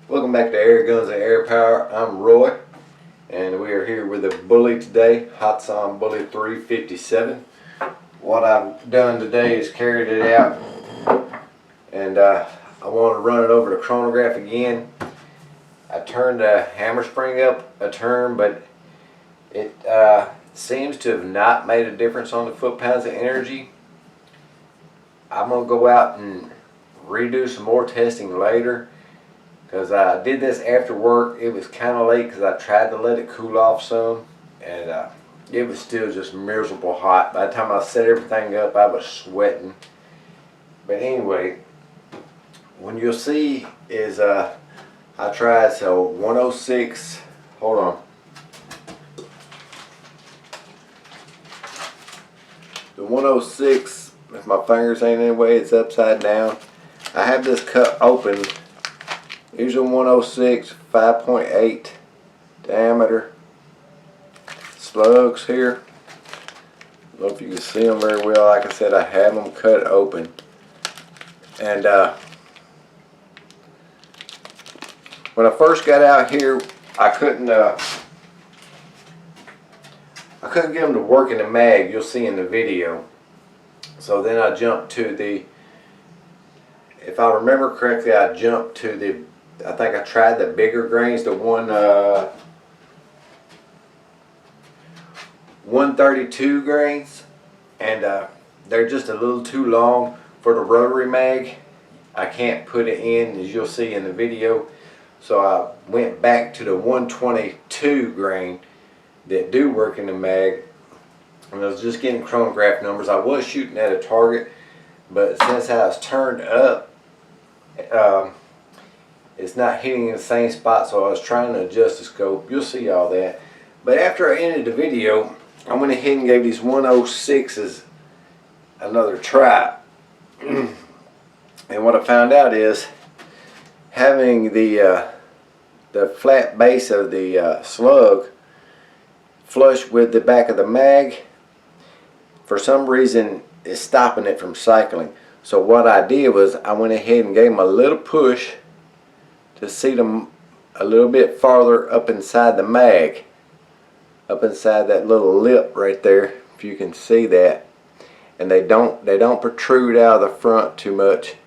Welcome back to Air Guns and Air Power. I'm Roy, and we are here with a bully today, Hatsan Bully 357. What I've done today is carried it out, and I want to run it over to Chronograph again. I turned the hammer spring up a turn, but it seems to have not made a difference on the foot-pounds of energy. I'm going to go out and redo some more testing later, because I did this after work. It was kind of late because I tried to let it cool off some, and it was still just miserable hot. By the time I set everything up, I was sweating. But anyway, when you'll see is I tried 106. Hold on. The 106, if my fingers ain't in the way, it's upside down. I have this cut open. Here's a 106 5.8 diameter slugs here. I don't know if you can see them very well. Like I said, I have them cut open, and when I first got out here, I couldn't get them to work in the mag. You'll see in the video. So then I jumped to the, if I remember correctly, I jumped to the, I think I tried the bigger grains, the 132 grains, and they're just a little too long for the rotary mag. I can't put it in, as you'll see in the video. So I went back to the 122 grain that do work in the mag, and I was just getting chronograph numbers. I was shooting at a target, but since I was turned up, it's not hitting in the same spot, so I was trying to adjust the scope. You'll see all that. But after I ended the video, I went ahead and gave these 106s another try. And what I found out is, having the flat base of the slug flush with the back of the mag, for some reason is stopping it from cycling. So what I did was I went ahead and gave them a little push to seat them a little bit farther up inside the mag, up inside that little lip right there, if you can see that. And they don't protrude out of the front too much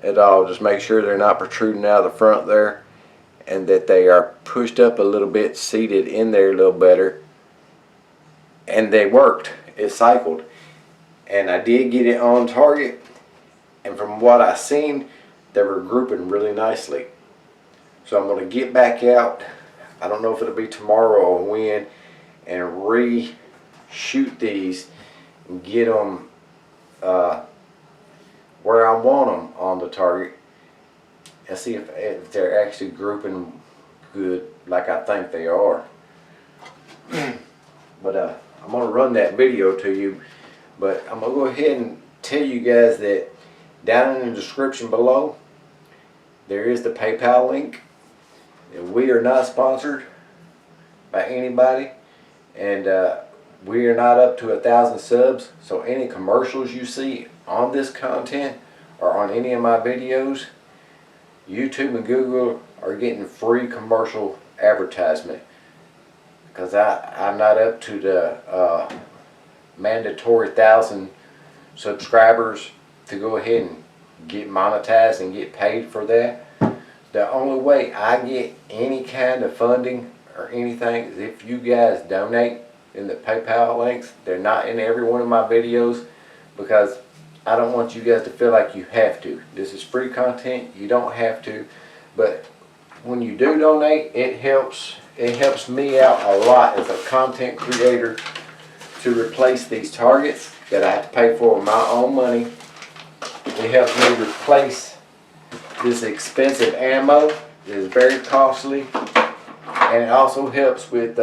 at all. Just make sure they're not protruding out of the front there, and that they are pushed up a little bit, seated in there a little better. And they worked. It cycled, and I did get it on target, and from what I seen, they were grouping really nicely. So I'm going to get back out, I don't know if it'll be tomorrow or when, and reshoot these and get them where I want them on the target, and see if they're actually grouping good like I think they are. But I'm going to run that video to you, but I'm going to go ahead and tell you guys that down in the description below there is the PayPal link. And we are not sponsored by anybody, and we are not up to 1,000 subs, so any commercials you see on this content or on any of my videos, YouTube and Google are getting free commercial advertisement, because I'm not up to the mandatory 1,000 subscribers to go ahead and get monetized and get paid for that. The only way I get any kind of funding or anything is if you guys donate in the PayPal links. They're not in every one of my videos, because I don't want you guys to feel like you have to. This is free content. You don't have to. But when you do donate, it helps me out a lot as a content creator to replace these targets that I have to pay for with my own money. It helps me replace this expensive ammo that is very costly, and it also helps with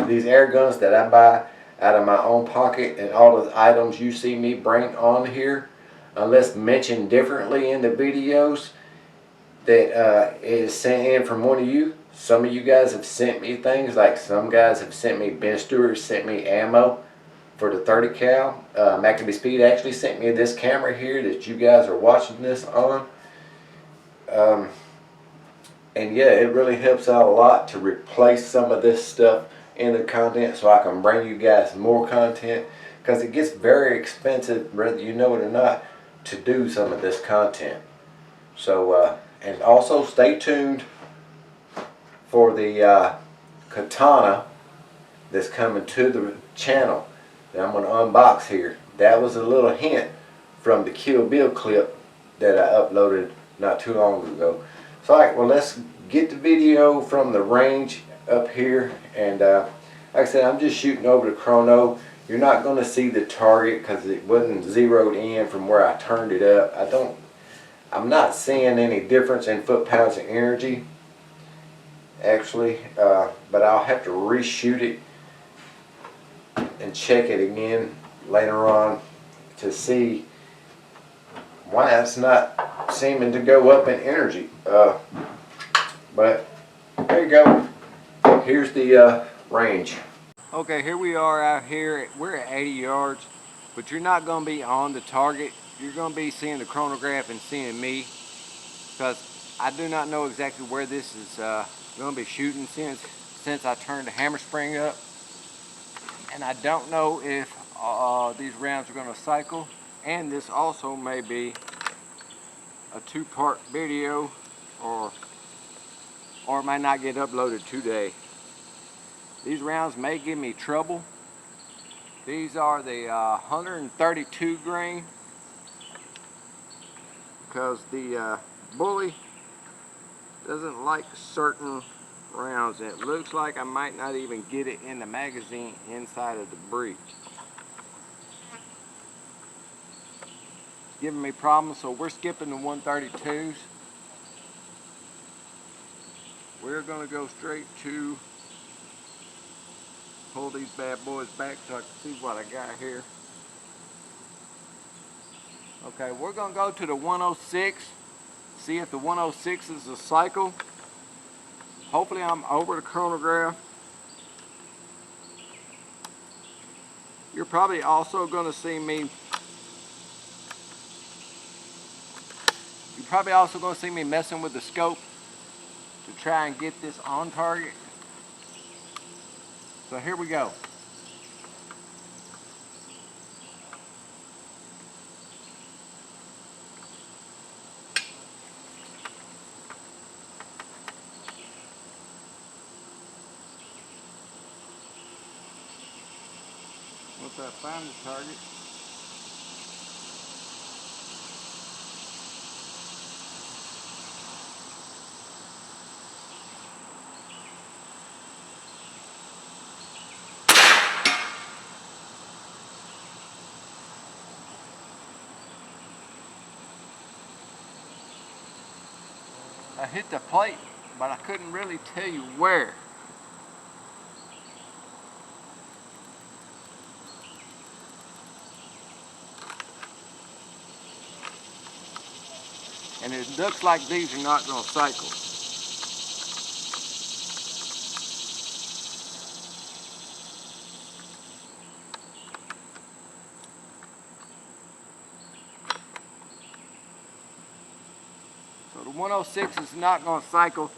these air guns that I buy out of my own pocket, and all of the items you see me bring on here, unless mentioned differently in the videos, that is sent in from one of you. Some of you guys have sent me things, like some guys have sent me, Ben Stewart sent me ammo for the 30 cal. Maccabee Speed actually sent me this camera here that you guys are watching this on. And yeah, it really helps out a lot to replace some of this stuff in the content so I can bring you guys more content, because it gets very expensive, whether you know it or not, to do some of this content. So and also stay tuned for the katana that's coming to the channel that I'm going to unbox here. That was a little hint from the Kill Bill clip that I uploaded not too long ago. So alright, well, let's get the video from the range up here, and like I said, I'm just shooting over the chrono. You're not going to see the target because it wasn't zeroed in from where I turned it up. I'm not seeing any difference in foot-pounds of energy actually, but I'll have to reshoot it and check it again later on to see why it's not seeming to go up in energy. But there you go. Here's the range. Okay, here we are out here. We're at 80 yards, but you're not going to be on the target. You're going to be seeing the chronograph and seeing me, because I do not know exactly where this is going to be shooting since I turned the hammer spring up. And I don't know if these rounds are going to cycle, and this also may be a two-part video, or it might not get uploaded today. These rounds may give me trouble. These are the 132 grain, because the bully doesn't like certain rounds, and it looks like I might not even get it in the magazine inside of the breech. It's giving me problems, so we're skipping the 132s. We're going to go straight to pull these bad boys back so I can see what I got here. Okay, we're going to go to the 106, see if the 106 is a cycle. Hopefully I'm over the chronograph. You're probably also going to see me messing with the scope to try and get this on target. So here we go. Once I find the target, I hit the plate, but I couldn't really tell you where. And it looks like these are not going to cycle. So the 106 is not going to cycle.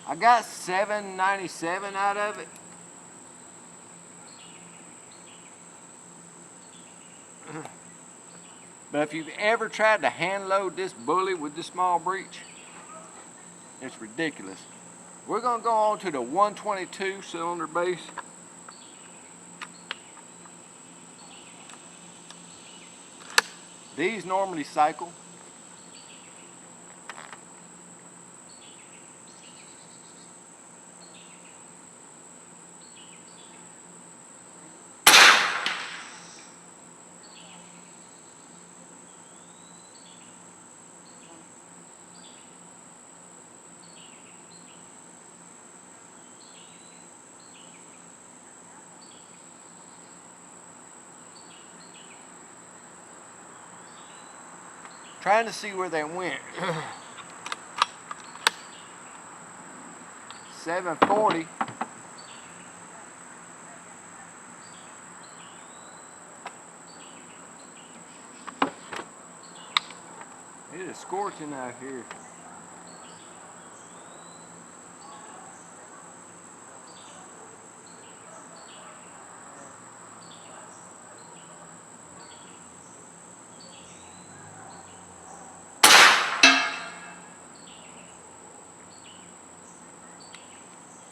I got 797 out of it. But if you've ever tried to hand load this bully with this small breech, it's ridiculous. We're going to go on to the 122 cylinder base. These normally cycle. Trying to see where they went. 740. It is scorching out here.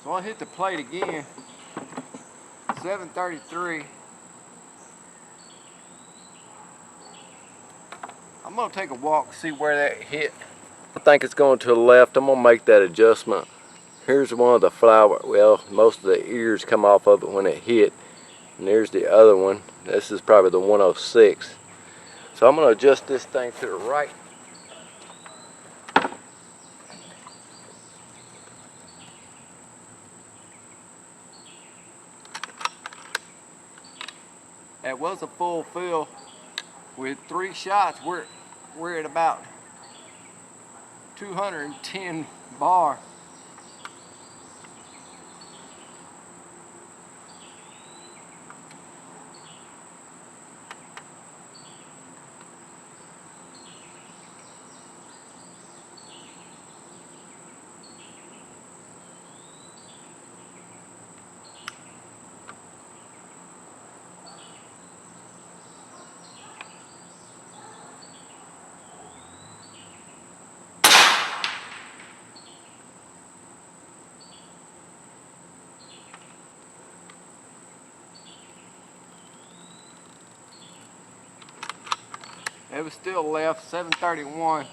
So I hit the plate again. 733. I'm gonna take a walk, see where that hit. I think it's going to the left. I'm gonna make that adjustment. Here's one of the flower, well, most of the ears come off of it when it hit. And there's the other one. This is probably the 106. So I'm gonna adjust this thing to the right. That was a full fill. With 3 shots, we're at about 210 bar. It was still left, 731.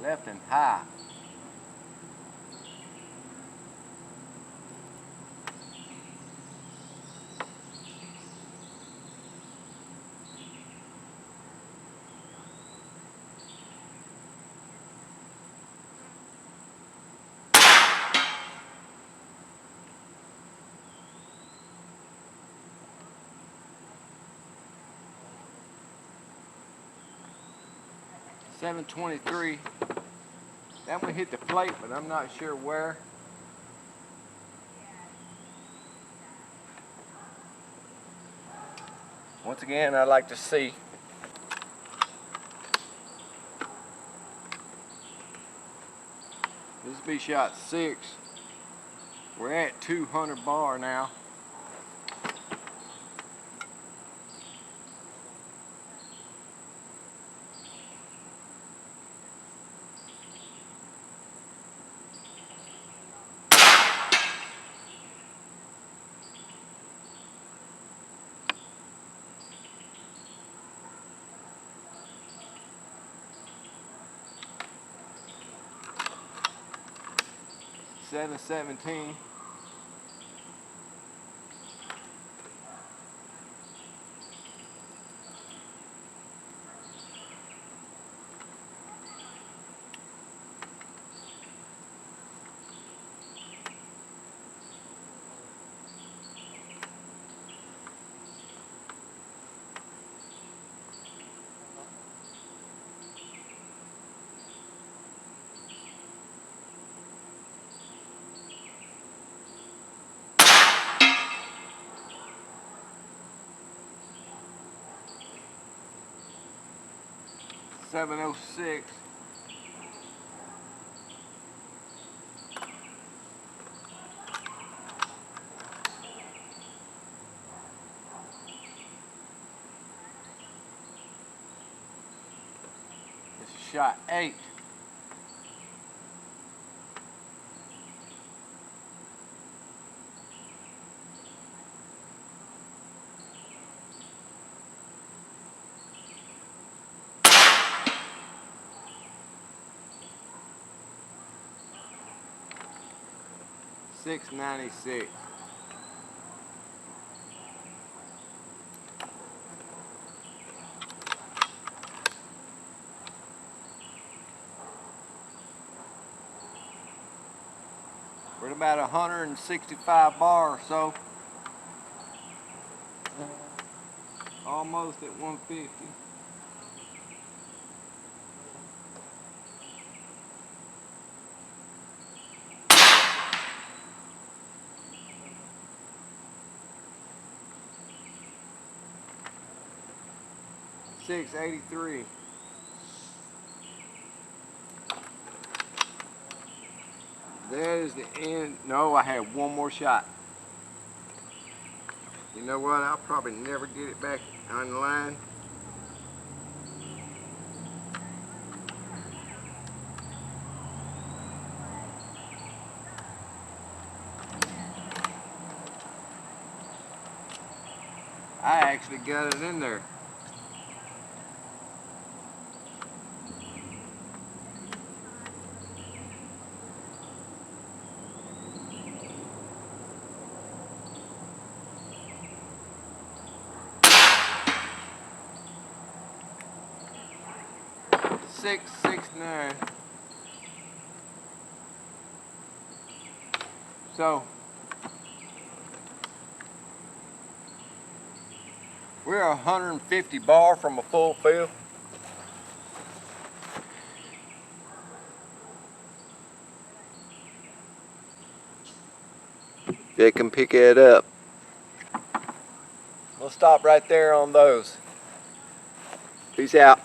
Left and high. $723. That one hit the plate, but I'm not sure where. Once again, I'd like to see. This will be shot 6. We're at 200 bar now. $717. $706. This is shot 8. $696. We're at about 165 bar or so. Almost at 150. $683. That is the end. No, I had one more shot. You know what? I'll probably never get it back on the line. I actually got it in there. Six, 6, 9. So we're 150 bar from a full fill. They can pick it up. We'll stop right there on those. Peace out.